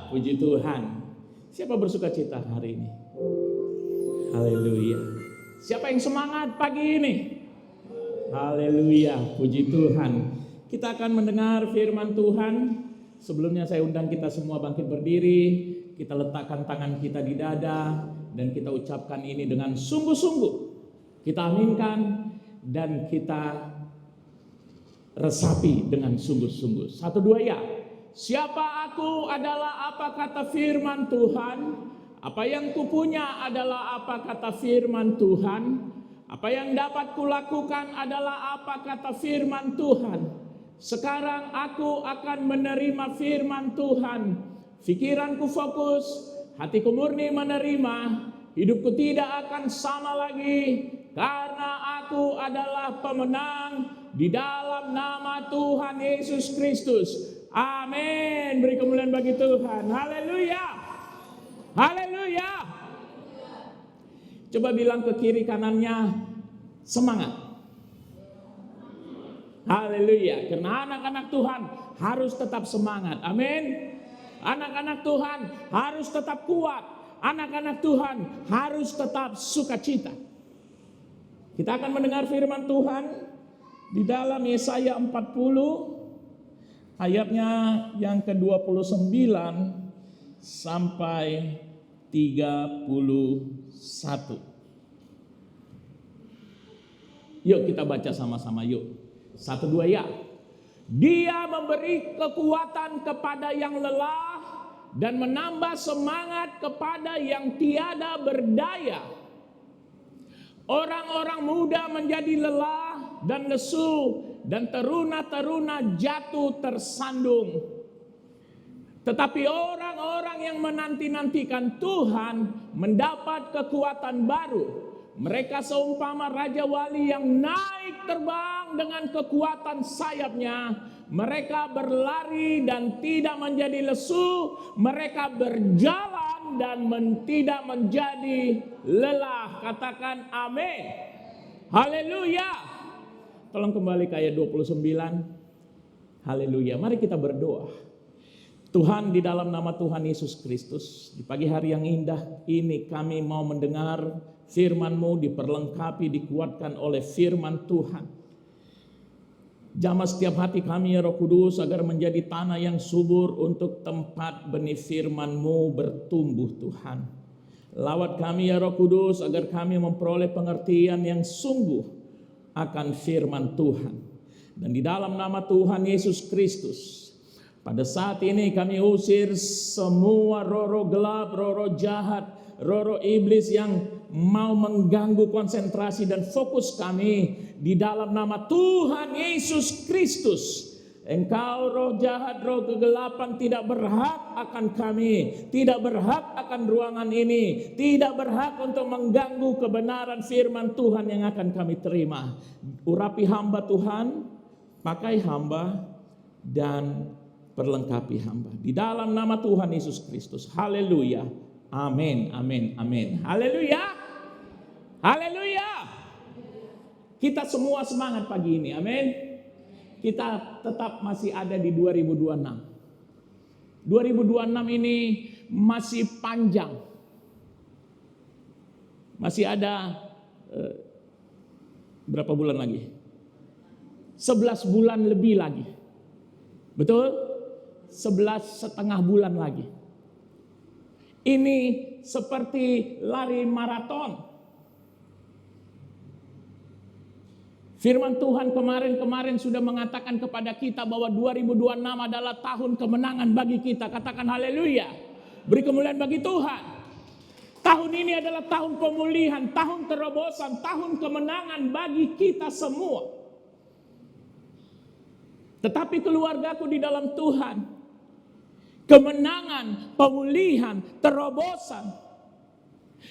puji Tuhan. Siapa bersuka cita hari ini? Haleluya. Siapa yang semangat pagi ini? Haleluya, puji Tuhan. Kita akan mendengar firman Tuhan. Sebelumnya saya undang kita semua bangkit berdiri. Kita letakkan tangan kita di dada dan kita ucapkan ini dengan sungguh-sungguh. Kita aminkan dan kita resapi dengan sungguh-sungguh. 1, 2 ya. Siapa aku adalah apa kata firman Tuhan. Apa yang kupunya adalah apa kata firman Tuhan. Apa yang dapat kulakukan adalah apa kata firman Tuhan. Sekarang aku akan menerima firman Tuhan. Pikiranku fokus, hatiku murni menerima. Hidupku tidak akan sama lagi. Karena aku adalah pemenang di dalam nama Tuhan Yesus Kristus. Amin. Beri kemuliaan bagi Tuhan. Haleluya. Haleluya. Coba bilang ke kiri kanannya, semangat. Haleluya. Karena anak-anak Tuhan harus tetap semangat. Amin. Anak-anak Tuhan harus tetap kuat. Anak-anak Tuhan harus tetap sukacita. Kita akan mendengar firman Tuhan di dalam Yesaya 40 ayatnya yang ke-29 sampai 31. Yuk kita baca sama-sama yuk. 1, 2 ya. Dia memberi kekuatan kepada yang lelah dan menambah semangat kepada yang tiada berdaya. Orang-orang muda menjadi lelah dan lesu dan teruna-teruna jatuh tersandung. Tetapi orang-orang yang menanti-nantikan Tuhan mendapat kekuatan baru. Mereka seumpama raja wali yang naik terbang dengan kekuatan sayapnya. Mereka berlari dan tidak menjadi lesu. Mereka berjalan dan tidak menjadi lelah. Katakan amin. Haleluya. Tolong kembali ke ayat 29. Haleluya. Mari kita berdoa. Tuhan, di dalam nama Tuhan Yesus Kristus, di pagi hari yang indah ini kami mau mendengar firman-Mu, diperlengkapi, dikuatkan oleh firman Tuhan. Jamah setiap hati kami ya Roh Kudus agar menjadi tanah yang subur untuk tempat benih firman-Mu bertumbuh Tuhan. Lawat kami ya Roh Kudus agar kami memperoleh pengertian yang sungguh akan firman Tuhan. Dan di dalam nama Tuhan Yesus Kristus, pada saat ini kami usir semua roh-roh gelap, roh-roh jahat, roh-roh iblis yang mau mengganggu konsentrasi dan fokus kami di dalam nama Tuhan Yesus Kristus. Engkau roh jahat, roh kegelapan tidak berhak akan kami, tidak berhak akan ruangan ini, tidak berhak untuk mengganggu kebenaran firman Tuhan yang akan kami terima. Urapi hamba Tuhan, pakai hamba dan perlengkapi hamba. Di dalam nama Tuhan Yesus Kristus. Haleluya. Amin, amin, amin. Haleluya. Haleluya. Kita semua semangat pagi ini. Amin. Kita tetap masih ada di 2026. 2026 ini masih panjang. Masih ada berapa bulan lagi? 11 bulan lebih lagi. Betul? 11,5 bulan lagi. Ini seperti lari maraton. Firman Tuhan kemarin sudah mengatakan kepada kita bahwa 2026 adalah tahun kemenangan bagi kita. Katakan haleluya. Beri kemuliaan bagi Tuhan. Tahun ini adalah tahun pemulihan, tahun terobosan, tahun kemenangan bagi kita semua. Tetapi keluargaku di dalam Tuhan, kemenangan, pemulihan, terobosan,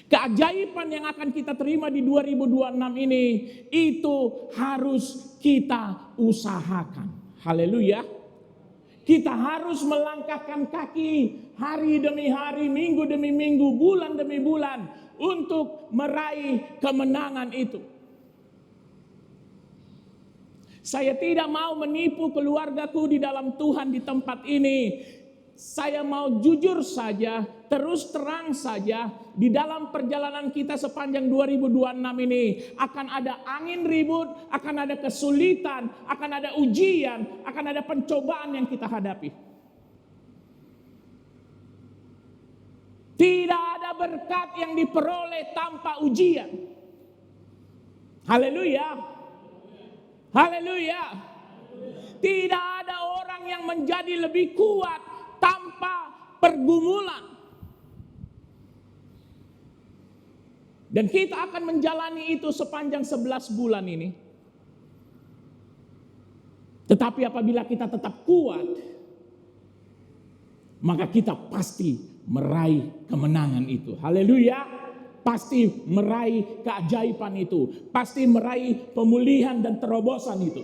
keajaiban yang akan kita terima di 2026 ini, itu harus kita usahakan. Haleluya. Kita harus melangkahkan kaki hari demi hari, minggu demi minggu, bulan demi bulan untuk meraih kemenangan itu. Saya tidak mau menipu keluargaku di dalam Tuhan di tempat ini. saya mau jujur saja, terus terang saja, di dalam perjalanan kita sepanjang 2026 ini akan ada angin ribut, akan ada kesulitan, akan ada ujian, akan ada pencobaan yang kita hadapi. Tidak ada berkat yang diperoleh tanpa ujian. Haleluya. Haleluya. Tidak ada orang yang menjadi lebih kuat tanpa pergumulan. Dan kita akan menjalani itu sepanjang 11 bulan ini. Tetapi apabila kita tetap kuat, maka kita pasti meraih kemenangan itu. Haleluya. Pasti meraih keajaiban itu. Pasti meraih pemulihan dan terobosan itu.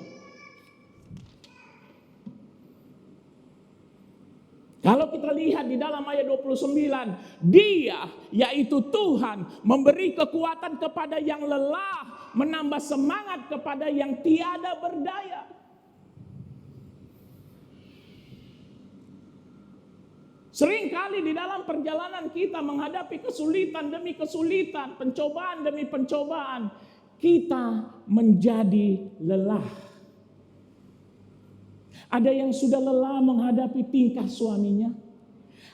Kalau kita lihat di dalam ayat 29, Dia, yaitu Tuhan, memberi kekuatan kepada yang lelah, menambah semangat kepada yang tiada berdaya. Seringkali di dalam perjalanan kita menghadapi kesulitan demi kesulitan, pencobaan demi pencobaan, kita menjadi lelah. Ada yang sudah lelah menghadapi tingkah suaminya.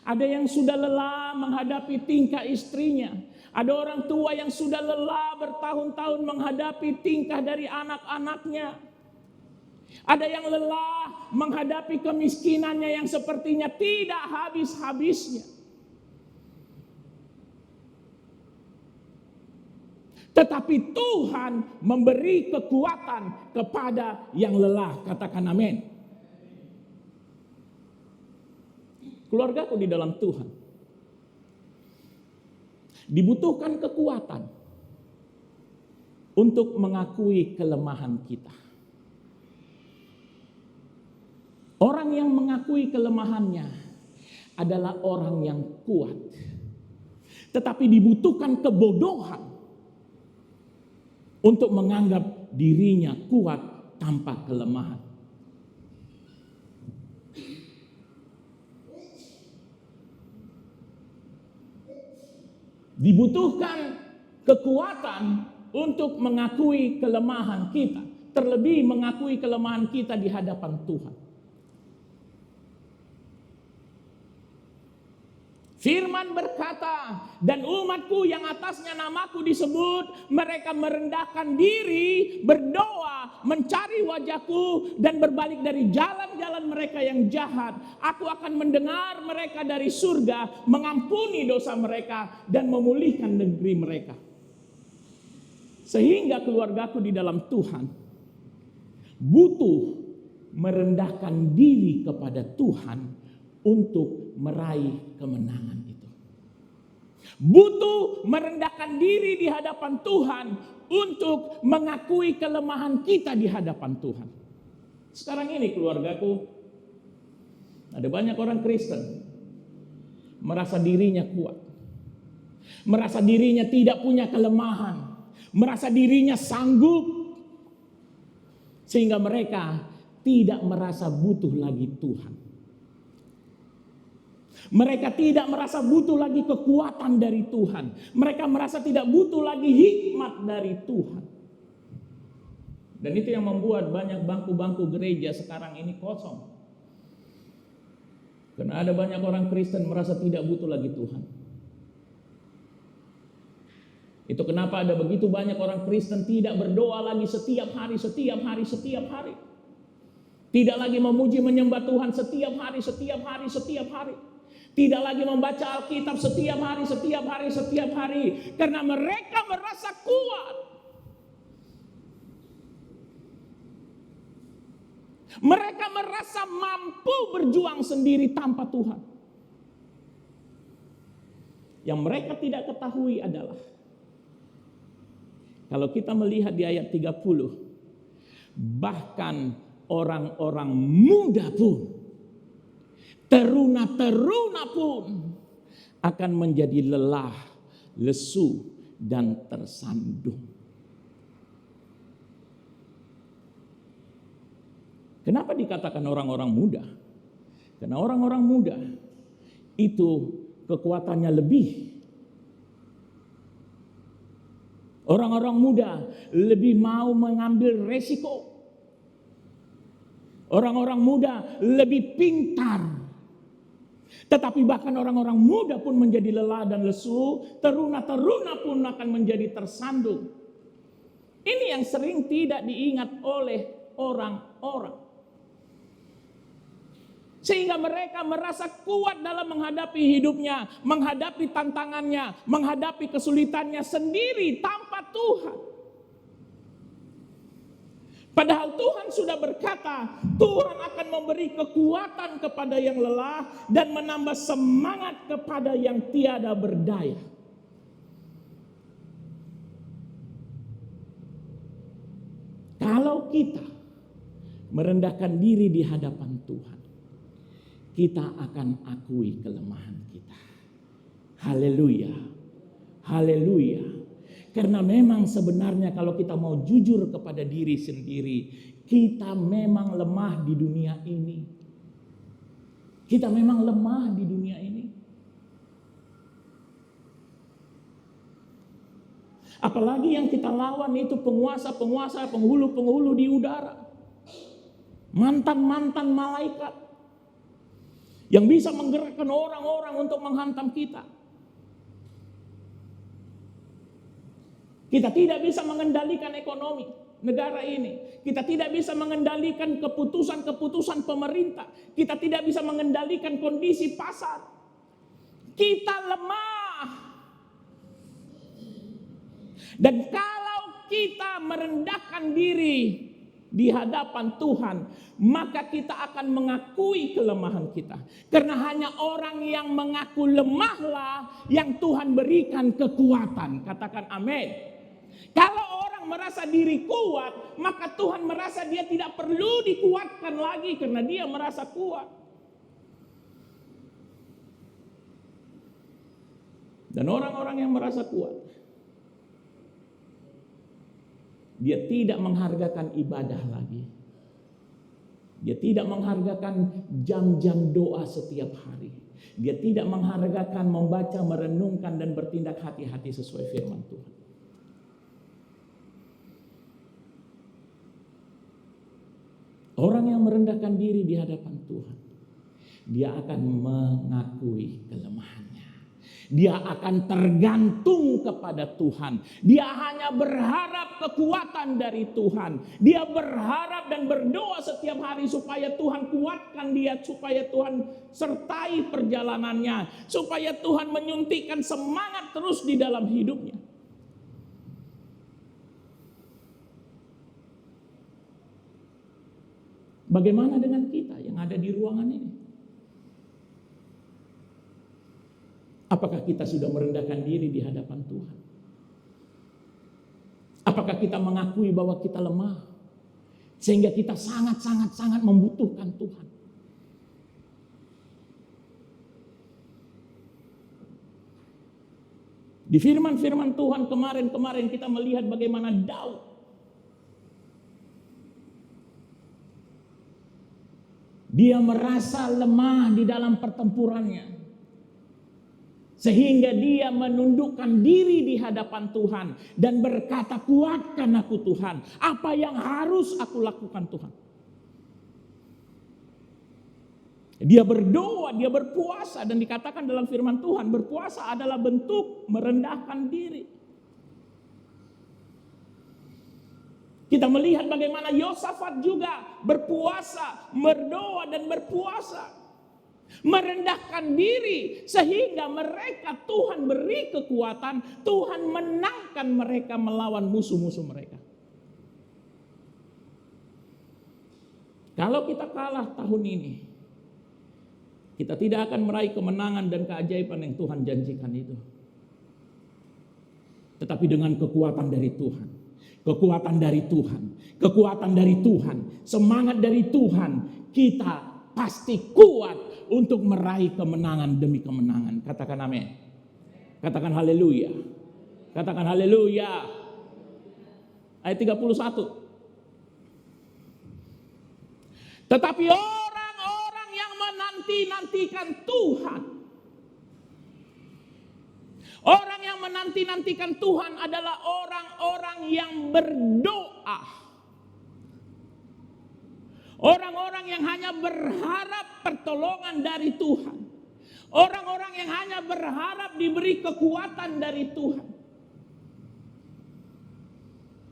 Ada yang sudah lelah menghadapi tingkah istrinya. Ada orang tua yang sudah lelah bertahun-tahun menghadapi tingkah dari anak-anaknya. Ada yang lelah menghadapi kemiskinannya yang sepertinya tidak habis-habisnya. Tetapi Tuhan memberi kekuatan kepada yang lelah. Katakan amin. Keluargaku di dalam Tuhan, dibutuhkan kekuatan untuk mengakui kelemahan kita. Orang yang mengakui kelemahannya adalah orang yang kuat. Tetapi dibutuhkan kebodohan untuk menganggap dirinya kuat tanpa kelemahan. Dibutuhkan kekuatan untuk mengakui kelemahan kita. Terlebih mengakui kelemahan kita di hadapan Tuhan. Firman berkata, dan umatku yang atasnya namaku disebut, mereka merendahkan diri, berdoa, mencari wajahku, dan berbalik dari jalan-jalan mereka yang jahat. Aku akan mendengar mereka dari surga, mengampuni dosa mereka, dan memulihkan negeri mereka. Sehingga keluargaku di dalam Tuhan butuh merendahkan diri kepada Tuhan untuk meraih kemenangan itu. Butuh merendahkan diri di hadapan Tuhan untuk mengakui kelemahan kita di hadapan Tuhan. Sekarang ini keluargaku, ada banyak orang Kristen merasa dirinya kuat, merasa dirinya tidak punya kelemahan, merasa dirinya sanggup, sehingga mereka tidak merasa butuh lagi Tuhan. Mereka tidak merasa butuh lagi kekuatan dari Tuhan. Mereka merasa tidak butuh lagi hikmat dari Tuhan. Dan itu yang membuat banyak bangku-bangku gereja sekarang ini kosong. Karena ada banyak orang Kristen merasa tidak butuh lagi Tuhan. Itu kenapa ada begitu banyak orang Kristen tidak berdoa lagi setiap hari. Tidak lagi memuji menyembah Tuhan setiap hari. Tidak lagi membaca Alkitab setiap hari. Karena mereka merasa kuat. Mereka merasa mampu berjuang sendiri tanpa Tuhan. Yang mereka tidak ketahui adalah, kalau kita melihat di ayat 30, bahkan orang-orang muda pun, teruna-teruna pun akan menjadi lelah, lesu, dan tersandung. Kenapa dikatakan orang-orang muda? Karena orang-orang muda itu kekuatannya lebih. Orang-orang muda lebih mau mengambil resiko. Orang-orang muda lebih pintar. Tetapi bahkan orang-orang muda pun menjadi lelah dan lesu. Teruna-teruna pun akan menjadi tersandung. Ini yang sering tidak diingat oleh orang-orang. Sehingga mereka merasa kuat dalam menghadapi hidupnya, menghadapi tantangannya, menghadapi kesulitannya sendiri tanpa Tuhan. Padahal Tuhan sudah berkata, Tuhan akan memberi kekuatan kepada yang lelah dan menambah semangat kepada yang tiada berdaya. Kalau kita merendahkan diri di hadapan Tuhan, kita akan akui kelemahan kita. Haleluya. Haleluya. Karena memang sebenarnya kalau kita mau jujur kepada diri sendiri, kita memang lemah di dunia ini. Kita memang lemah di dunia ini. Apalagi yang kita lawan itu penguasa-penguasa, penghulu-penghulu di udara. Mantan-mantan malaikat. Yang bisa menggerakkan orang-orang untuk menghantam kita. Kita tidak bisa mengendalikan ekonomi negara ini. Kita tidak bisa mengendalikan keputusan-keputusan pemerintah. Kita tidak bisa mengendalikan kondisi pasar. Kita lemah. Dan kalau kita merendahkan diri di hadapan Tuhan, maka kita akan mengakui kelemahan kita. Karena hanya orang yang mengaku lemahlah yang Tuhan berikan kekuatan. Katakan amin. Kalau orang merasa diri kuat, maka Tuhan merasa dia tidak perlu dikuatkan lagi karena dia merasa kuat. Dan orang-orang yang merasa kuat, dia tidak menghargakan ibadah lagi. Dia tidak menghargakan jam-jam doa setiap hari. Dia tidak menghargakan membaca, merenungkan, dan bertindak hati-hati sesuai firman Tuhan. Orang yang merendahkan diri di hadapan Tuhan, dia akan mengakui kelemahannya. Dia akan tergantung kepada Tuhan. Dia hanya berharap kekuatan dari Tuhan. Dia berharap dan berdoa setiap hari supaya Tuhan kuatkan dia, supaya Tuhan sertai perjalanannya, supaya Tuhan menyuntikkan semangat terus di dalam hidupnya. Bagaimana dengan kita yang ada di ruangan ini? Apakah kita sudah merendahkan diri di hadapan Tuhan? Apakah kita mengakui bahwa kita lemah? Sehingga kita sangat membutuhkan Tuhan. Di firman-firman Tuhan kemarin kita melihat bagaimana Daud dia merasa lemah di dalam pertempurannya. Sehingga dia menundukkan diri di hadapan Tuhan. Dan berkata, kuatkan aku Tuhan. Apa yang harus aku lakukan Tuhan? Dia berdoa, dia berpuasa. Dan dikatakan dalam firman Tuhan, berpuasa adalah bentuk merendahkan diri. Kita melihat bagaimana Yosafat juga berpuasa, berdoa dan berpuasa. Merendahkan diri sehingga mereka Tuhan beri kekuatan. Tuhan menangkan mereka melawan musuh-musuh mereka. Kalau kita kalah tahun ini, kita tidak akan meraih kemenangan dan keajaiban yang Tuhan janjikan itu. Tetapi dengan kekuatan dari Tuhan. Kekuatan dari Tuhan, kekuatan dari Tuhan, semangat dari Tuhan, kita pasti kuat untuk meraih kemenangan demi kemenangan. Katakan amin. Katakan haleluya. Katakan haleluya. Ayat 31. Tetapi orang-orang yang menanti-nantikan Tuhan, Orang yang menanti-nantikan Tuhan adalah orang-orang yang berdoa. Orang-orang yang hanya berharap pertolongan dari Tuhan. Orang-orang yang hanya berharap diberi kekuatan dari Tuhan.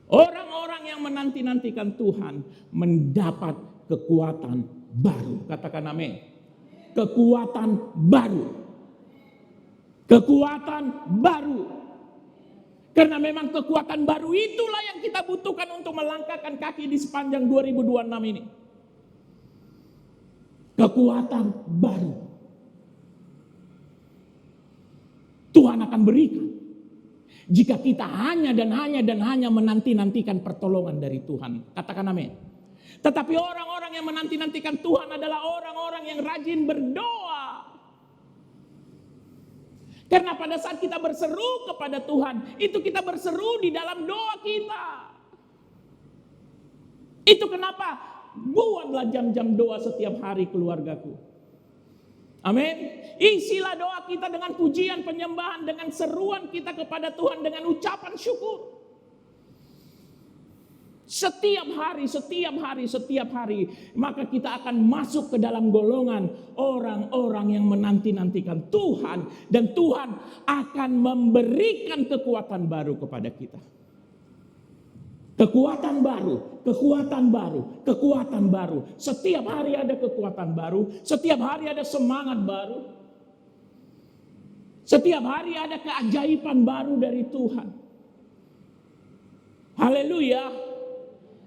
Orang-orang yang menanti-nantikan Tuhan mendapat kekuatan baru. Katakan amin. Kekuatan baru. Kekuatan baru. Karena memang kekuatan baru itulah yang kita butuhkan untuk melangkahkan kaki di sepanjang 2026 ini. Kekuatan baru. Tuhan akan berikan. Jika kita hanya menanti-nantikan pertolongan dari Tuhan. Katakan amin. Tetapi orang-orang yang menanti-nantikan Tuhan adalah orang-orang yang rajin berdoa. Karena pada saat kita berseru kepada Tuhan, itu kita berseru di dalam doa kita. Itu kenapa buatlah jam-jam doa setiap hari keluargaku. Amin. Isilah doa kita dengan pujian, penyembahan, dengan seruan kita kepada Tuhan, dengan ucapan syukur. Setiap hari, maka kita akan masuk ke dalam golongan orang-orang yang menanti-nantikan Tuhan. Dan Tuhan akan memberikan kekuatan baru kepada kita. Kekuatan baru, kekuatan baru, kekuatan baru. Setiap hari ada kekuatan baru, setiap hari ada semangat baru. Setiap hari ada keajaiban baru dari Tuhan. Haleluya.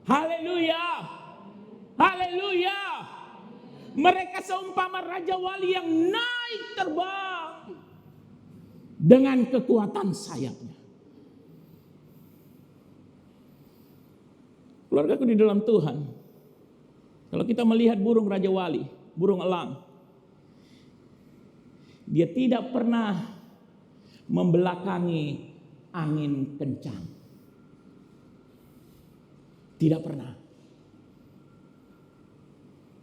Haleluya. Haleluya. Mereka seumpama Raja Wali yang naik terbang dengan kekuatan sayapnya. Keluargaku di dalam Tuhan, kalau kita melihat burung Raja Wali, burung elang, dia tidak pernah membelakangi angin kencang. Tidak pernah.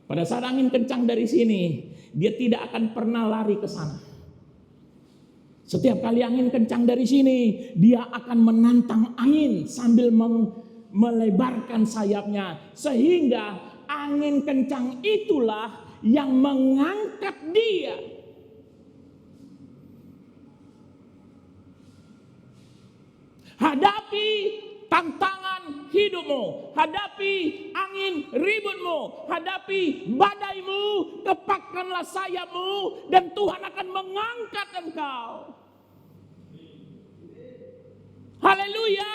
Pada saat angin kencang dari sini, dia tidak akan pernah lari ke sana. Setiap kali angin kencang dari sini, dia akan menantang angin sambil melebarkan sayapnya, sehingga angin kencang itulah yang mengangkat dia. Hadapi tantangan hidupmu, hadapi angin ributmu, hadapi badaimu, kepakkanlah sayapmu dan Tuhan akan mengangkat engkau. Haleluya.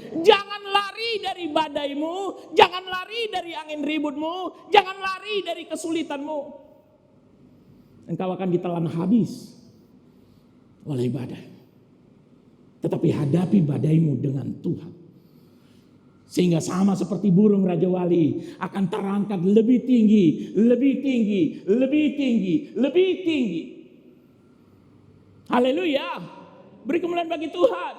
Jangan lari dari badaimu, jangan lari dari angin ributmu, jangan lari dari kesulitanmu. Engkau akan ditelan habis oleh badai. Tetapi hadapi badaimu dengan Tuhan. Sehingga sama seperti burung Raja Wali akan terangkat lebih tinggi, lebih tinggi, lebih tinggi, lebih tinggi. Haleluya. Beri kemuliaan bagi Tuhan.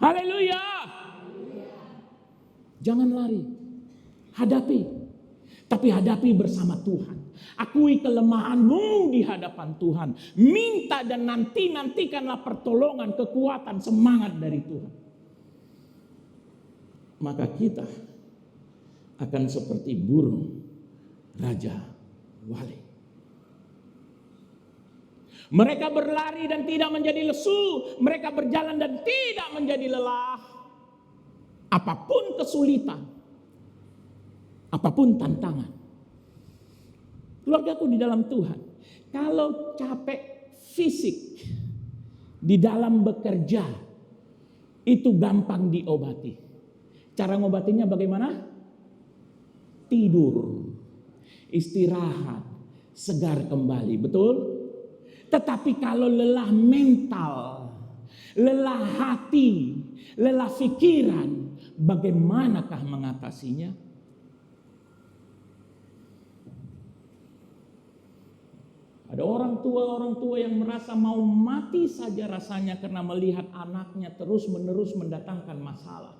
Haleluya. Jangan lari. Hadapi. Tapi hadapi bersama Tuhan. Akui kelemahanmu di hadapan Tuhan. Minta dan nantikanlah pertolongan, kekuatan, semangat dari Tuhan. Maka kita akan seperti burung Raja Wali. Mereka berlari dan tidak menjadi lesu. Mereka berjalan dan tidak menjadi lelah. Apapun kesulitan, apapun tantangan. Keluargaku di dalam Tuhan, kalau capek fisik di dalam bekerja, itu gampang diobati. Cara ngobatinya bagaimana? Tidur, istirahat, segar kembali, betul? Tetapi kalau lelah mental, lelah hati, lelah pikiran, bagaimanakah mengatasinya? Ada orang tua yang merasa mau mati saja rasanya karena melihat anaknya terus-menerus mendatangkan masalah.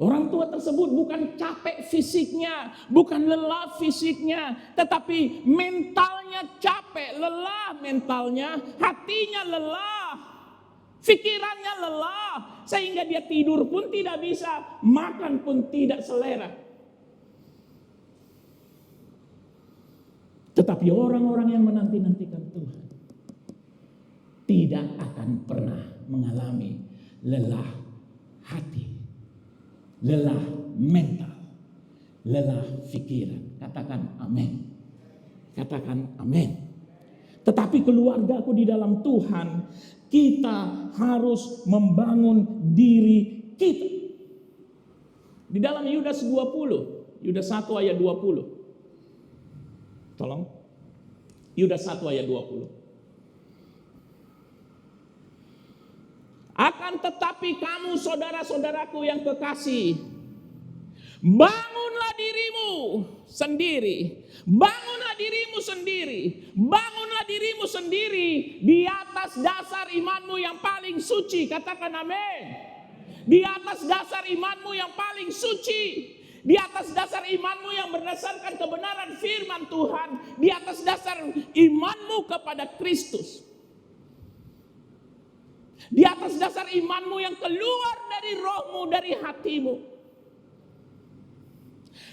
Orang tua tersebut bukan capek fisiknya, bukan lelah fisiknya, tetapi mentalnya capek, lelah mentalnya, hatinya lelah, pikirannya lelah, sehingga dia tidur pun tidak bisa, makan pun tidak selera. Tetapi orang-orang yang menanti-nantikan Tuhan tidak akan pernah mengalami lelah hati, lelah mental, lelah pikiran. Katakan amin. Katakan amin. Tetapi keluargaku di dalam Tuhan, kita harus membangun diri kita. Di dalam Yudas 20, Yudas 1 ayat 20. Tolong. Yudas 1 ayat 20. Akan tetapi kamu saudara-saudaraku yang kekasih, bangunlah dirimu sendiri. Bangunlah dirimu sendiri. Bangunlah dirimu sendiri di atas dasar imanmu yang paling suci. Katakan amin. Di atas dasar imanmu yang paling suci. Di atas dasar imanmu yang berdasarkan kebenaran firman Tuhan. Di atas dasar imanmu kepada Kristus. Di atas dasar imanmu yang keluar dari rohmu, dari hatimu.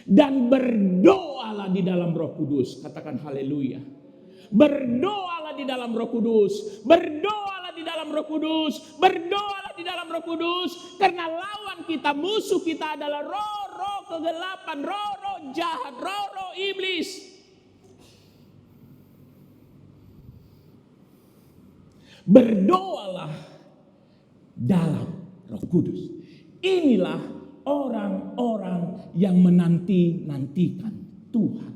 Dan berdoalah di dalam Roh Kudus. Katakan haleluya. Berdoalah di dalam Roh Kudus. Berdoalah di dalam Roh Kudus. Berdoalah di dalam Roh Kudus. Karena lawan kita, musuh kita adalah roh-roh kegelapan, roh-roh jahat, roh-roh iblis. Berdoalah dalam Roh Kudus. Inilah orang-orang yang menanti-nantikan Tuhan.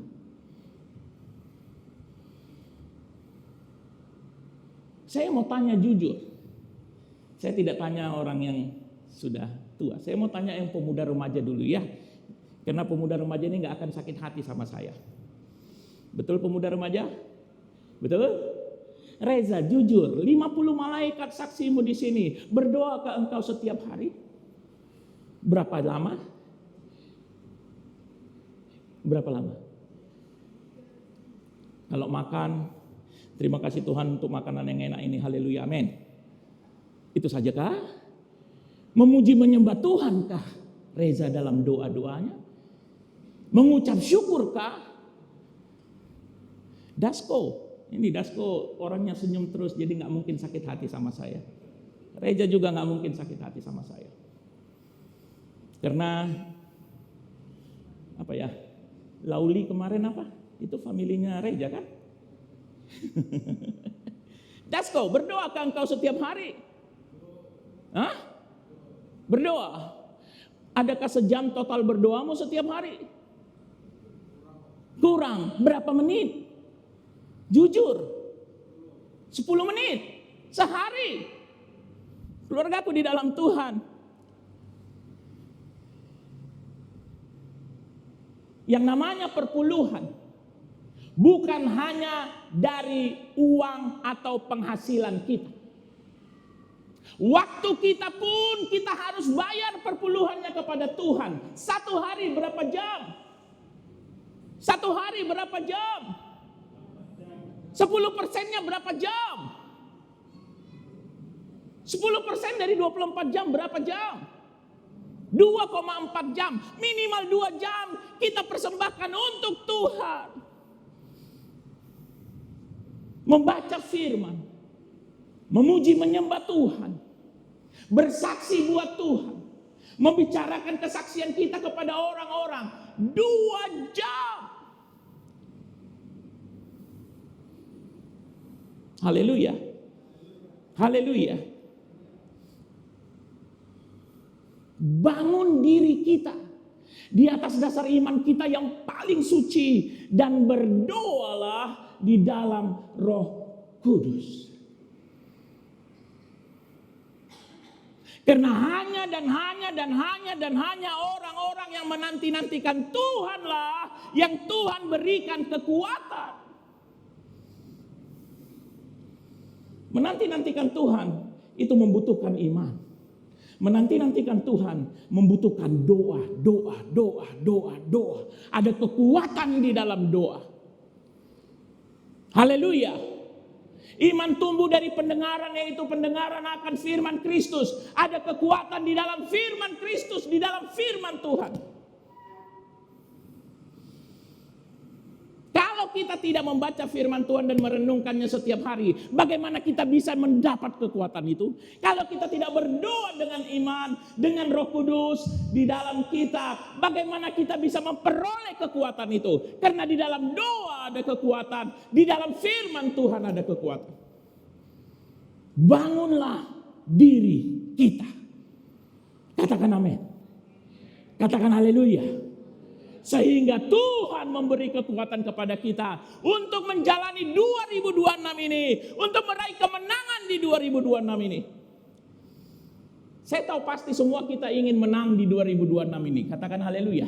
Saya mau tanya jujur. Saya tidak tanya orang yang sudah tua. Saya mau tanya yang pemuda remaja dulu ya. Karena pemuda remaja ini gak akan sakit hati sama saya. Betul pemuda remaja? Betul? Reza, jujur, 50 malaikat saksimu di sini berdoa ke engkau setiap hari? Berapa lama? Berapa lama? Kalau makan, terima kasih Tuhan untuk makanan yang enak ini, haleluya, amin. Itu sajakah? Memuji menyembah Tuhankah Reza dalam doa-doanya? Mengucap syukurkah? Dasko. Ini Dasko orangnya senyum terus, jadi gak mungkin sakit hati sama saya. Reza juga gak mungkin sakit hati sama saya. Karena apa ya? Lauli kemarin apa? Itu familinya Reza kan? Dasko, berdoakah engkau setiap hari? Hah? Berdoa. Adakah sejam total berdoamu setiap hari? Kurang. Berapa menit? Jujur. 10 menit. Sehari. Keluargaku di dalam Tuhan. Yang namanya perpuluhan bukan hanya dari uang atau penghasilan kita. Waktu kita pun kita harus bayar perpuluhannya kepada Tuhan. 1 hari berapa jam? 1 hari berapa jam? 10%-nya berapa jam? 10% dari 24 jam berapa jam? 2,4 jam. Minimal 2 jam kita persembahkan untuk Tuhan. Membaca firman. Memuji menyembah Tuhan. Bersaksi buat Tuhan. Membicarakan kesaksian kita kepada orang-orang. 2 jam. Haleluya. Haleluya. Bangun diri kita di atas dasar iman kita yang paling suci dan berdoalah di dalam Roh Kudus. Karena hanya orang-orang yang menanti-nantikan Tuhanlah yang Tuhan berikan kekuatan. Menanti-nantikan Tuhan itu membutuhkan iman. Menanti-nantikan Tuhan membutuhkan doa. Ada kekuatan di dalam doa. Haleluya. Iman tumbuh dari pendengaran, yaitu pendengaran akan firman Kristus. Ada kekuatan di dalam firman Kristus, di dalam firman Tuhan. Kalau kita tidak membaca firman Tuhan dan merenungkannya setiap hari, bagaimana kita bisa mendapat kekuatan itu? Kalau kita tidak berdoa dengan iman, dengan Roh Kudus di dalam kita, bagaimana kita bisa memperoleh kekuatan itu? Karena di dalam doa ada kekuatan, di dalam firman Tuhan ada kekuatan. Bangunlah diri kita. Katakan amin. Katakan haleluya. Sehingga Tuhan memberi kekuatan kepada kita untuk menjalani 2026 ini, untuk meraih kemenangan di 2026 ini. Saya tahu pasti semua kita ingin menang di 2026 ini. Katakan haleluya.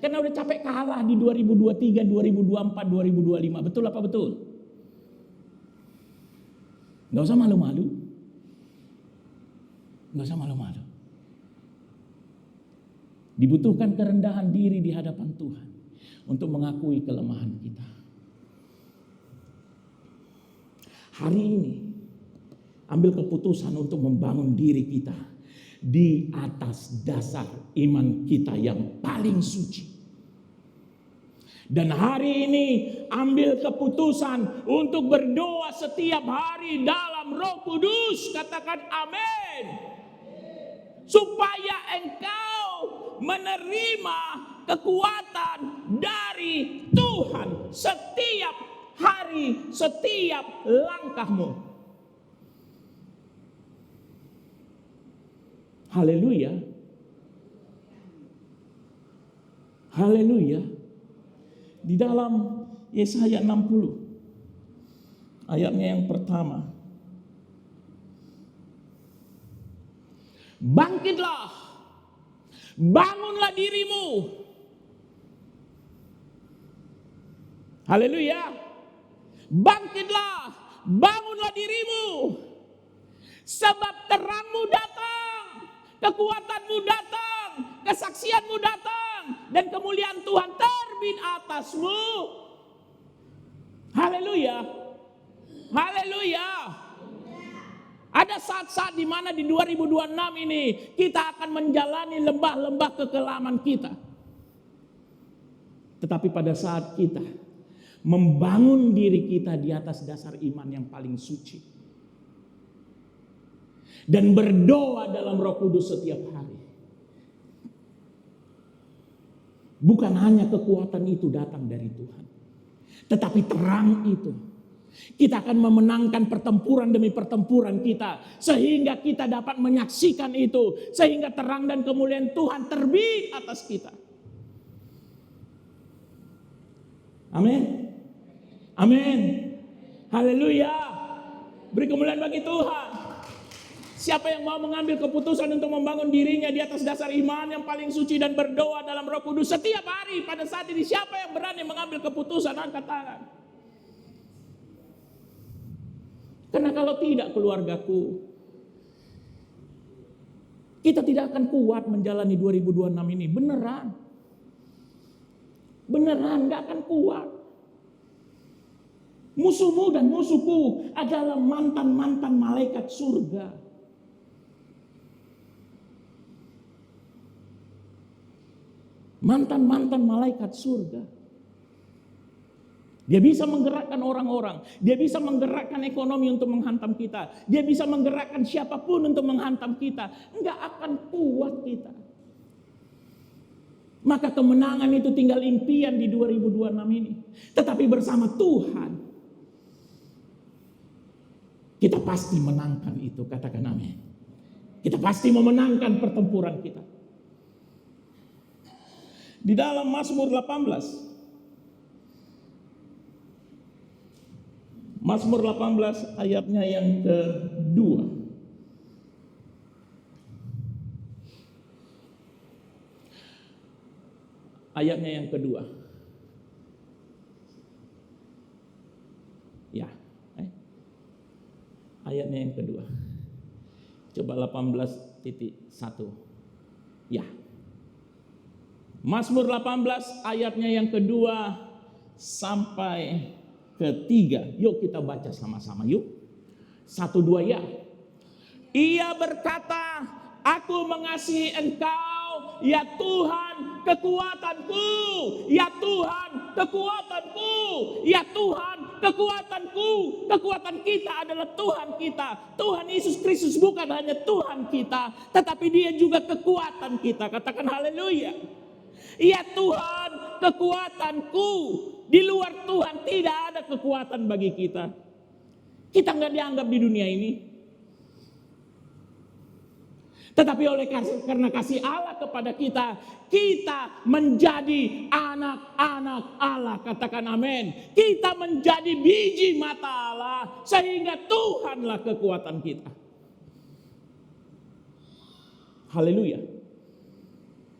Karena udah capek kalah di 2023, 2024, 2025. Betul apa betul? Gak usah malu-malu. Gak usah malu-malu. Dibutuhkan kerendahan diri di hadapan Tuhan untuk mengakui kelemahan kita. Hari ini ambil keputusan untuk membangun diri kita di atas dasar iman kita yang paling suci. Dan hari ini ambil keputusan untuk berdoa setiap hari dalam Roh Kudus. Katakan amin. Supaya engkau menerima kekuatan dari Tuhan setiap hari, setiap langkahmu. Haleluya. Haleluya. Di dalam Yesaya 60 ayatnya yang pertama. Bangkitlah, bangunlah dirimu. Haleluya. Bangkitlah, bangunlah dirimu. Sebab terangmu datang, kekuatanmu datang, kesaksianmu datang, dan kemuliaan Tuhan terbit atasmu. Haleluya. Haleluya. Ada saat-saat di mana di 2026 ini kita akan menjalani lembah-lembah kekelaman kita. Tetapi pada saat kita membangun diri kita di atas dasar iman yang paling suci dan berdoa dalam Roh Kudus setiap hari, bukan hanya kekuatan itu datang dari Tuhan, tetapi terang itu. Kita akan memenangkan pertempuran demi pertempuran kita. Sehingga kita dapat menyaksikan itu. Sehingga terang dan kemuliaan Tuhan terbit atas kita. Amin. Amin. Haleluya. Beri kemuliaan bagi Tuhan. Siapa yang mau mengambil keputusan untuk membangun dirinya di atas dasar iman yang paling suci dan berdoa dalam Roh Kudus setiap hari pada saat ini, siapa yang berani mengambil keputusan? Angkat tangan. Karena kalau tidak keluargaku, kita tidak akan kuat menjalani 2026 ini. Beneran. Beneran gak akan kuat. Musuhmu dan musuhku adalah mantan-mantan malaikat surga. Mantan-mantan malaikat surga. Dia bisa menggerakkan orang-orang. Dia bisa menggerakkan ekonomi untuk menghantam kita. Dia bisa menggerakkan siapapun untuk menghantam kita. Enggak akan kuat kita. Maka kemenangan itu tinggal impian di 2026 ini. Tetapi bersama Tuhan, kita pasti menangkan itu. Katakan amin. Kita pasti memenangkan pertempuran kita. Di dalam Mazmur 18. Mazmur 18 ayatnya yang kedua. Ayatnya yang kedua. Ya. Ayatnya yang kedua. Coba 18.1. Ya. Mazmur 18 ayatnya yang kedua sampai ketiga. Yuk kita baca sama-sama yuk. 1, 2 ya. Ia berkata, aku mengasihi Engkau, ya Tuhan kekuatanku, ya Tuhan kekuatanku, ya Tuhan kekuatanku. Kekuatan kita adalah Tuhan kita. Tuhan Yesus Kristus bukan hanya Tuhan kita, tetapi Dia juga kekuatan kita. Katakan haleluya. Ya Tuhan kekuatanku. Di luar Tuhan tidak ada kekuatan bagi kita. Kita nggak dianggap di dunia ini. Tetapi karena kasih Allah kepada kita, kita menjadi anak-anak Allah. Katakan amin. Kita menjadi biji mata Allah, sehingga Tuhanlah kekuatan kita. Haleluya.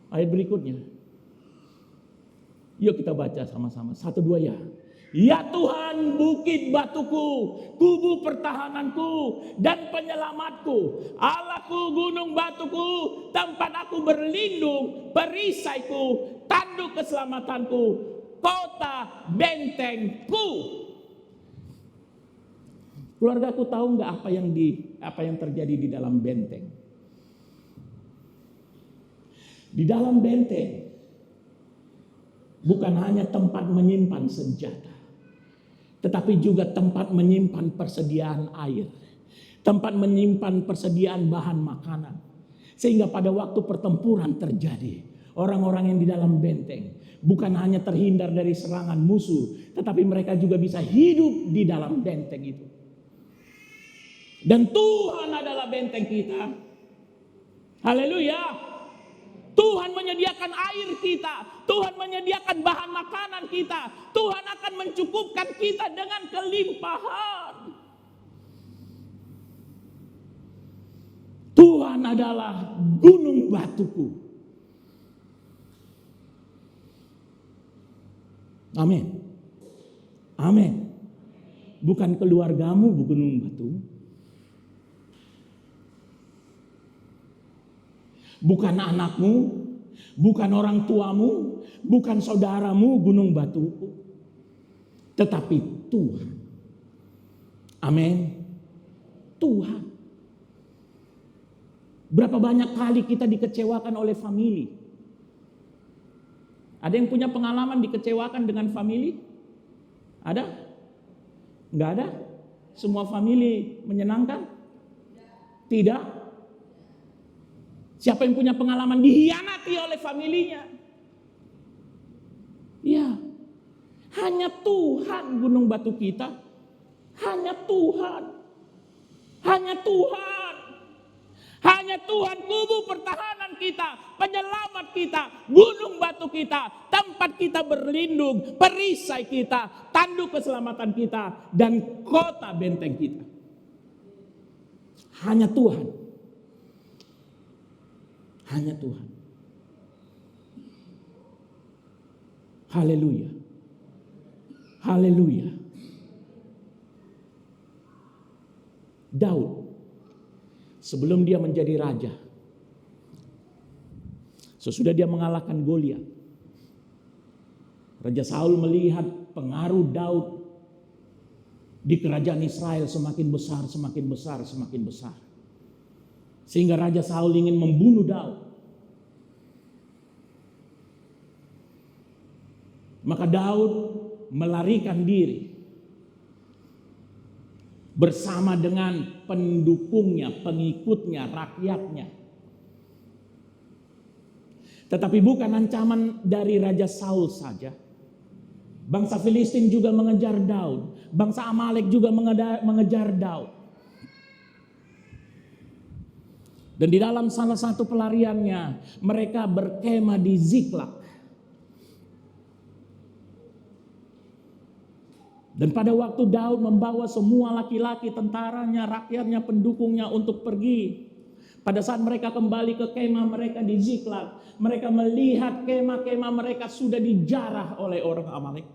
Ayat berikutnya. Yuk kita baca sama-sama. 1, 2 ya. Ya Tuhan bukit batuku, kubu pertahananku dan penyelamatku, Allahku gunung batuku, tempat aku berlindung, perisaiku, tanduk keselamatanku, kota bentengku. Keluargaku tahu nggak apa yang terjadi di dalam benteng? Di dalam benteng bukan hanya tempat menyimpan senjata, tetapi juga tempat menyimpan persediaan air, tempat menyimpan persediaan bahan makanan. Sehingga pada waktu pertempuran terjadi, orang-orang yang di dalam benteng bukan hanya terhindar dari serangan musuh, tetapi mereka juga bisa hidup di dalam benteng itu. Dan Tuhan adalah benteng kita. Haleluya. Tuhan menyediakan air kita. Tuhan menyediakan bahan makanan kita. Tuhan akan mencukupkan kita dengan kelimpahan. Tuhan adalah gunung batuku. Amin. Amin. Bukan keluargamu gunung batu. Bukan anakmu, bukan orang tuamu, bukan saudaramu gunung batuku, tetapi Tuhan. Amin. Tuhan. Berapa banyak kali kita dikecewakan oleh famili? Ada yang punya pengalaman dikecewakan dengan famili? Ada? Enggak ada? Semua famili menyenangkan? Tidak. Siapa yang punya pengalaman dihianati oleh familinya? Ya, hanya Tuhan gunung batu kita. Hanya Tuhan. Hanya Tuhan. Hanya Tuhan kubu pertahanan kita, penyelamat kita, gunung batu kita, tempat kita berlindung, perisai kita, tanduk keselamatan kita, dan kota benteng kita. Hanya Tuhan. Hanya Tuhan. Haleluya. Haleluya. Daud, sebelum dia menjadi raja, sesudah dia mengalahkan Goliat, Raja Saul melihat pengaruh Daud di kerajaan Israel semakin besar, semakin besar, semakin besar. Sehingga Raja Saul ingin membunuh Daud. Maka Daud melarikan diri bersama dengan pendukungnya, pengikutnya, rakyatnya. Tetapi bukan ancaman dari Raja Saul saja. Bangsa Filistin juga mengejar Daud. Bangsa Amalek juga mengejar Daud. Dan di dalam salah satu pelariannya, mereka berkemah di Ziklag. Dan pada waktu Daud membawa semua laki-laki, tentaranya, rakyatnya, pendukungnya untuk pergi. Pada saat mereka kembali ke kemah mereka di Ziklag, mereka melihat kemah-kemah mereka sudah dijarah oleh orang Amalek.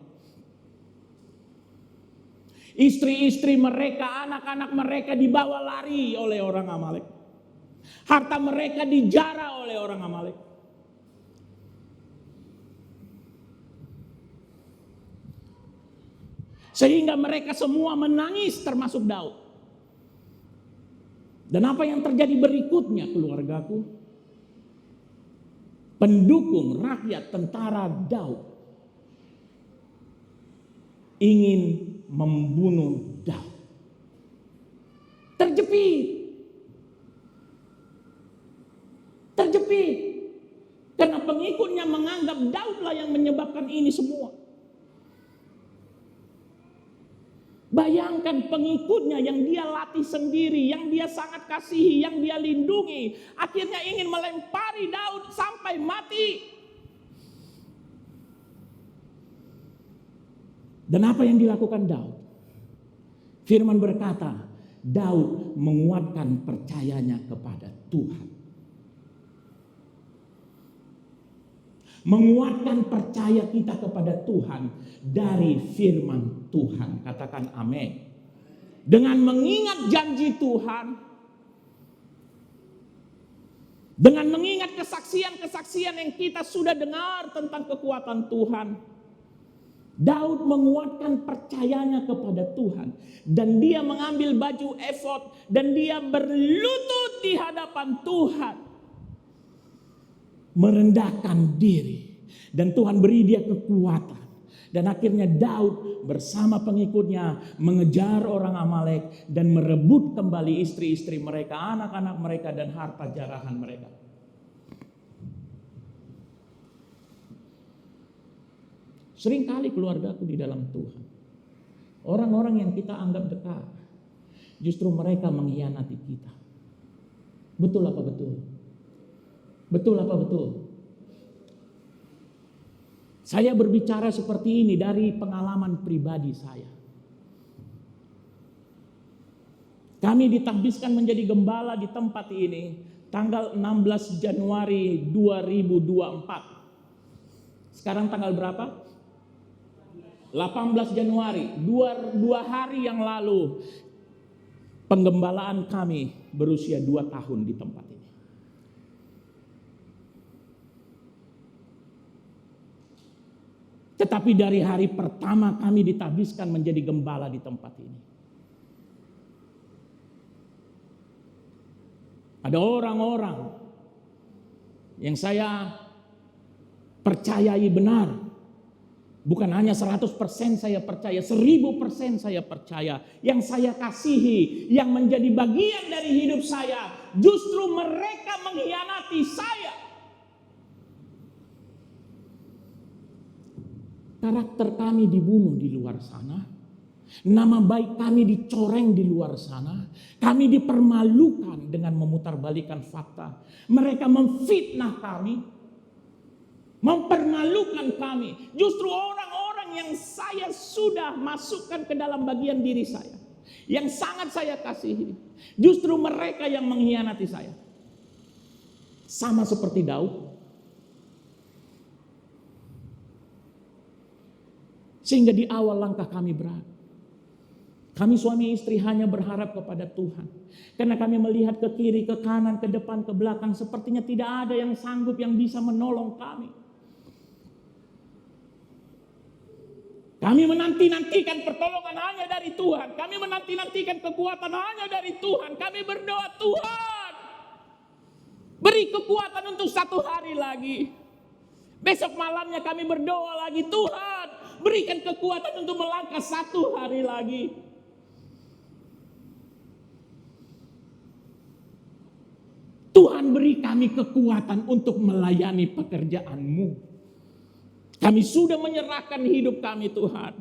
Istri-istri mereka, anak-anak mereka dibawa lari oleh orang Amalek. Harta mereka dijara oleh orang Amalek. Sehingga mereka semua menangis termasuk Daud. Dan apa yang terjadi berikutnya, keluargaku? Pendukung rakyat tentara Daud ingin membunuh Daud. Terjepit. Karena pengikutnya menganggap Daudlah yang menyebabkan ini semua. Bayangkan pengikutnya yang dia latih sendiri, yang dia sangat kasihi, yang dia lindungi, akhirnya ingin melempari Daud sampai mati. Dan apa yang dilakukan Daud? Firman berkata, Daud menguatkan percayanya kepada Tuhan. Menguatkan percaya kita kepada Tuhan dari firman Tuhan. Katakan amin. Dengan mengingat janji Tuhan, dengan mengingat kesaksian-kesaksian yang kita sudah dengar tentang kekuatan Tuhan, Daud menguatkan percayanya kepada Tuhan. Dan dia mengambil baju efod dan dia berlutut di hadapan Tuhan. Merendahkan diri. Dan Tuhan beri dia kekuatan. Dan akhirnya Daud bersama pengikutnya mengejar orang Amalek dan merebut kembali istri-istri mereka, anak-anak mereka dan harta jarahan mereka. Seringkali keluargaku di dalam Tuhan, orang-orang yang kita anggap dekat, justru mereka mengkhianati kita. Betul apa betul? Betul apa betul? Saya berbicara seperti ini dari pengalaman pribadi saya. Kami ditahbiskan menjadi gembala di tempat ini tanggal 16 Januari 2024. Sekarang tanggal berapa? 18 Januari, dua hari yang lalu penggembalaan kami berusia 2 tahun di tempat ini. Tetapi dari hari pertama kami ditahbiskan menjadi gembala di tempat ini, ada orang-orang yang saya percayai benar. Bukan hanya 100% saya percaya, 1000% saya percaya. Yang saya kasihi, yang menjadi bagian dari hidup saya, justru mereka mengkhianati saya. Karakter kami dibunuh di luar sana. Nama baik kami dicoreng di luar sana. Kami dipermalukan dengan memutarbalikkan fakta. Mereka memfitnah kami. Mempermalukan kami. Justru orang-orang yang saya sudah masukkan ke dalam bagian diri saya. Yang sangat saya kasihi. Justru mereka yang mengkhianati saya. Sama seperti Daud. Sehingga di awal langkah kami berat. Kami suami istri hanya berharap kepada Tuhan. Karena kami melihat ke kiri, ke kanan, ke depan, ke belakang. Sepertinya tidak ada yang sanggup yang bisa menolong kami. Kami menanti-nantikan pertolongan hanya dari Tuhan. Kami menanti-nantikan kekuatan hanya dari Tuhan. Kami berdoa, Tuhan, beri kekuatan untuk 1 hari lagi. Besok malamnya kami berdoa lagi, Tuhan, berikan kekuatan untuk melangkah 1 hari lagi. Tuhan beri kami kekuatan untuk melayani pekerjaan-Mu. Kami sudah menyerahkan hidup kami, Tuhan.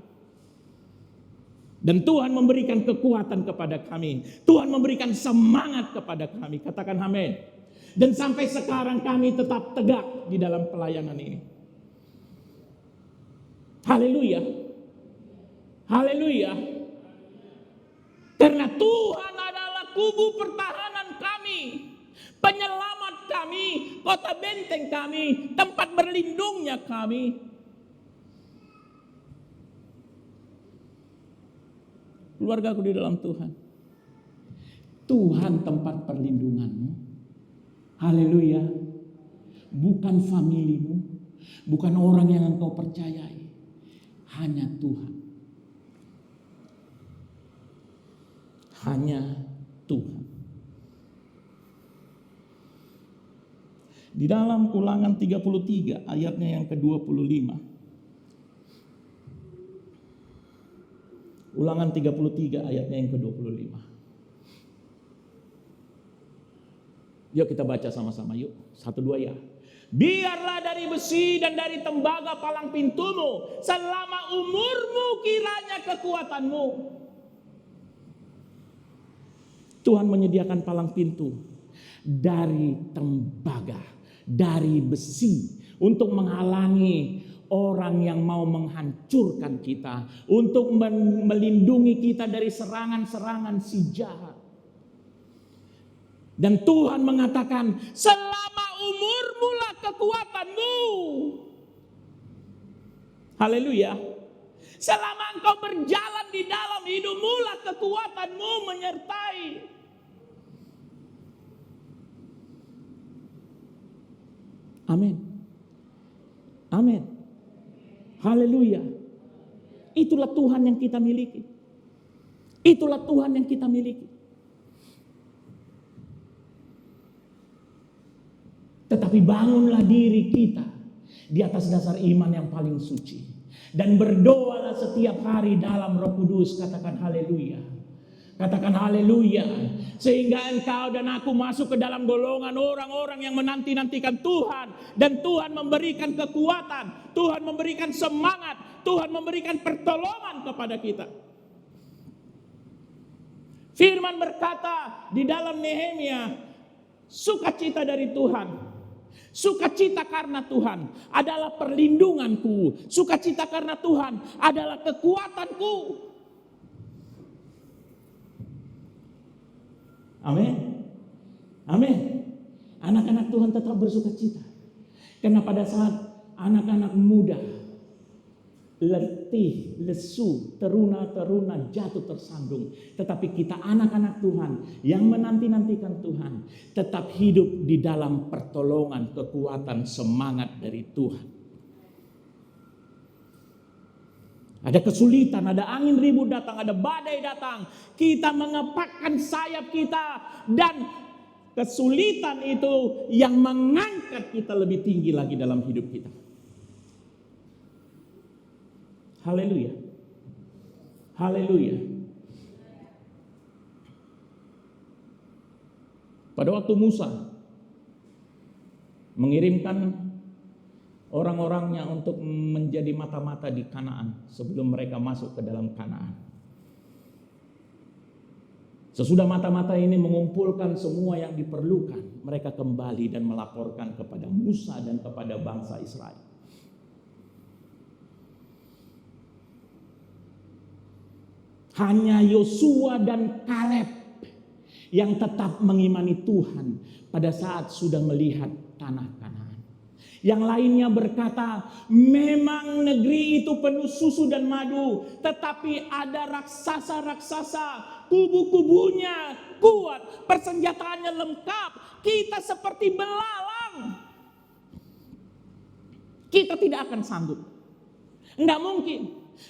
Dan Tuhan memberikan kekuatan kepada kami. Tuhan memberikan semangat kepada kami. Katakan amin. Dan sampai sekarang kami tetap tegak di dalam pelayanan ini. Haleluya. Haleluya. Karena Tuhan adalah kubu pertahanan kami. Penyelamat kami, kota benteng kami, tempat berlindungnya kami. Keluargaku di dalam Tuhan. Tuhan tempat perlindunganmu. Haleluya. Bukan familimu, bukan orang yang engkau percayai, hanya Tuhan. Hanya Tuhan. Di dalam Ulangan 33 ayatnya yang ke-25. Ulangan 33 ayatnya yang ke-25. Yuk kita baca sama-sama yuk. 1, 2 ya. Biarlah dari besi dan dari tembaga palang pintumu, selama umurmu kiranya kekuatanmu. Tuhan menyediakan palang pintu dari tembaga, dari besi, untuk menghalangi orang yang mau menghancurkan kita, untuk melindungi kita dari serangan-serangan si jahat. Dan Tuhan mengatakan, selama umurmu lah kekuatanmu. Haleluya. Selama engkau berjalan di dalam hidupmu lah kekuatanmu menyertai. Amin. Amin. Haleluya. Itulah Tuhan yang kita miliki. Itulah Tuhan yang kita miliki. Tetapi bangunlah diri kita di atas dasar iman yang paling suci. Dan berdoalah setiap hari dalam Roh Kudus. Katakan haleluya. Katakan haleluya. Sehingga engkau dan aku masuk ke dalam golongan orang-orang yang menanti-nantikan Tuhan. Dan Tuhan memberikan kekuatan. Tuhan memberikan semangat. Tuhan memberikan pertolongan kepada kita. Firman berkata di dalam Nehemia, sukacita dari Tuhan. Sukacita karena Tuhan adalah perlindunganku. Sukacita karena Tuhan adalah kekuatanku. Amin. Amin. Anak-anak Tuhan tetap bersukacita. Karena pada saat anak-anak muda letih, lesu, teruna-teruna, jatuh tersandung. Tetapi kita anak-anak Tuhan yang menanti-nantikan Tuhan tetap hidup di dalam pertolongan, kekuatan, semangat dari Tuhan. Ada kesulitan, ada angin ribut datang, ada badai datang. Kita mengepakkan sayap kita dan kesulitan itu yang mengangkat kita lebih tinggi lagi dalam hidup kita. Haleluya. Haleluya. Pada waktu Musa mengirimkan orang-orangnya untuk menjadi mata-mata di Kanaan sebelum mereka masuk ke dalam Kanaan. Sesudah mata-mata ini mengumpulkan semua yang diperlukan, mereka kembali dan melaporkan kepada Musa dan kepada bangsa Israel. Hanya Yosua dan Kaleb yang tetap mengimani Tuhan pada saat sudah melihat tanah Kanaan. Yang lainnya berkata, memang negeri itu penuh susu dan madu, tetapi ada raksasa-raksasa, kubu-kubunya kuat, persenjataannya lengkap, kita seperti belalang. Kita tidak akan sanggup. Enggak mungkin.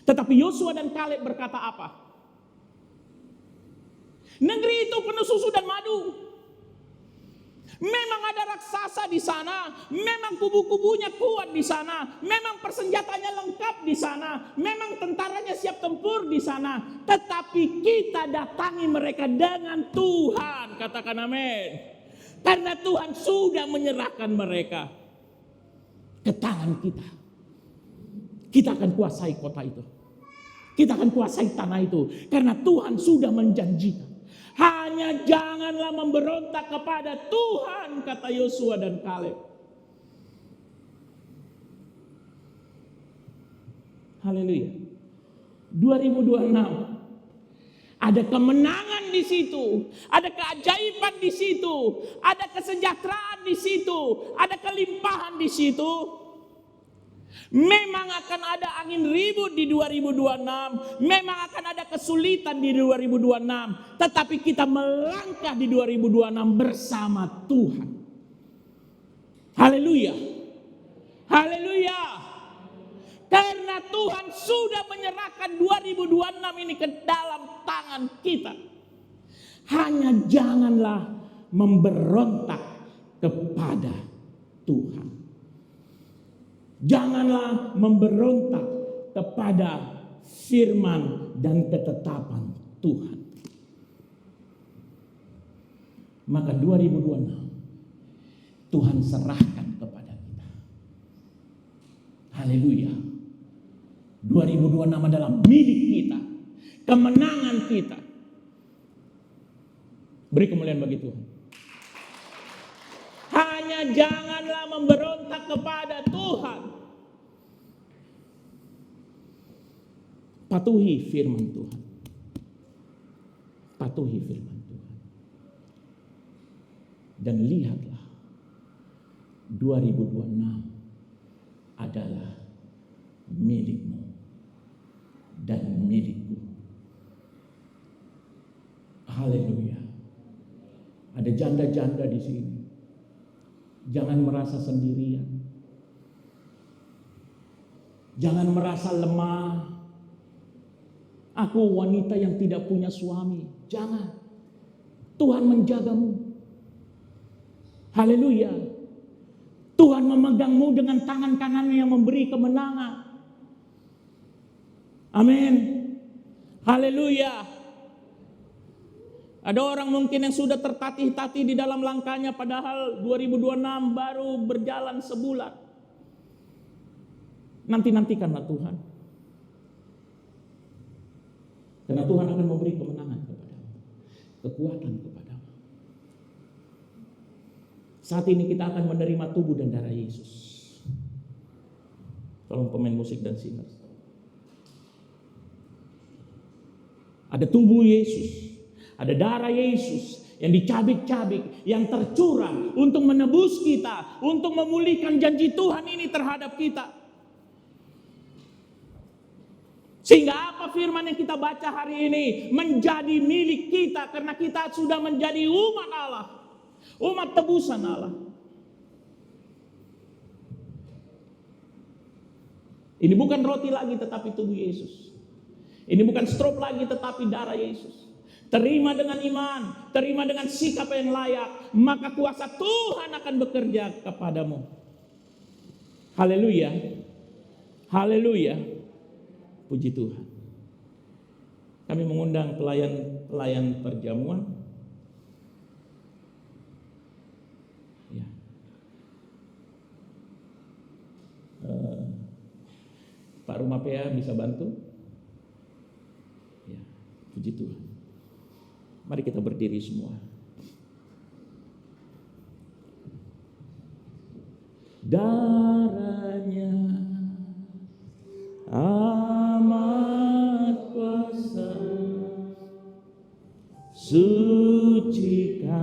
Tetapi Yosua dan Kaleb berkata apa? Negeri itu penuh susu dan madu. Memang ada raksasa di sana, memang kubu-kubunya kuat di sana, memang persenjataannya lengkap di sana, memang tentaranya siap tempur di sana. Tetapi kita datangi mereka dengan Tuhan, katakan amin. Karena Tuhan sudah menyerahkan mereka ke tangan kita. Kita akan kuasai kota itu. Kita akan kuasai tanah itu. Karena Tuhan sudah menjanjikan. Hanya janganlah memberontak kepada Tuhan, kata Yosua dan Kaleb. Haleluya. 2026. Ada kemenangan di situ, ada keajaiban di situ, ada kesejahteraan di situ, ada kelimpahan di situ. Memang akan ada angin ribut di 2026, memang akan ada kesulitan di 2026, tetapi kita melangkah di 2026 bersama Tuhan. Haleluya. Haleluya. Karena Tuhan sudah menyerahkan 2026 ini ke dalam tangan kita. Hanya janganlah memberontak kepada Tuhan. Janganlah memberontak kepada firman dan ketetapan Tuhan. Maka 2026 Tuhan serahkan kepada kita. Haleluya. 2026 adalah milik kita. Kemenangan kita. Beri kemuliaan bagi Tuhan. Hanya janganlah memberontak kepada Tuhan. Patuhi firman Tuhan. Patuhi firman Tuhan. Dan lihatlah 2026 adalah milikmu dan milikku. Haleluya. Ada janda-janda di sini. Jangan merasa sendirian. Jangan merasa lemah. Aku wanita yang tidak punya suami. Jangan. Tuhan menjagamu. Haleluya. Tuhan memegangmu dengan tangan kanannya yang memberi kemenangan. Amin. Haleluya. Ada orang mungkin yang sudah tertatih-tatih di dalam langkahnya padahal 2026 baru berjalan sebulan. Nanti-nantikanlah Tuhan. Karena Tuhan akan memberi kemenangan kepadamu. Kekuatan kepadamu. Saat ini kita akan menerima tubuh dan darah Yesus. Tolong pemain musik dan singers. Ada tubuh Yesus. Ada darah Yesus yang dicabik-cabik, yang tercurah untuk menebus kita, untuk memulihkan janji Tuhan ini terhadap kita. Sehingga apa firman yang kita baca hari ini menjadi milik kita karena kita sudah menjadi umat Allah, umat tebusan Allah. Ini bukan roti lagi tetapi tubuh Yesus. Ini bukan strop lagi tetapi darah Yesus. Terima dengan iman, terima dengan sikap yang layak, maka kuasa Tuhan akan bekerja kepadamu. Haleluya. Haleluya. Puji Tuhan. Kami mengundang pelayan perjamuan. Ya. Pak Rumah PA bisa bantu? Ya, puji Tuhan. Mari kita berdiri semua. Darahnya amat kuasa, sucikan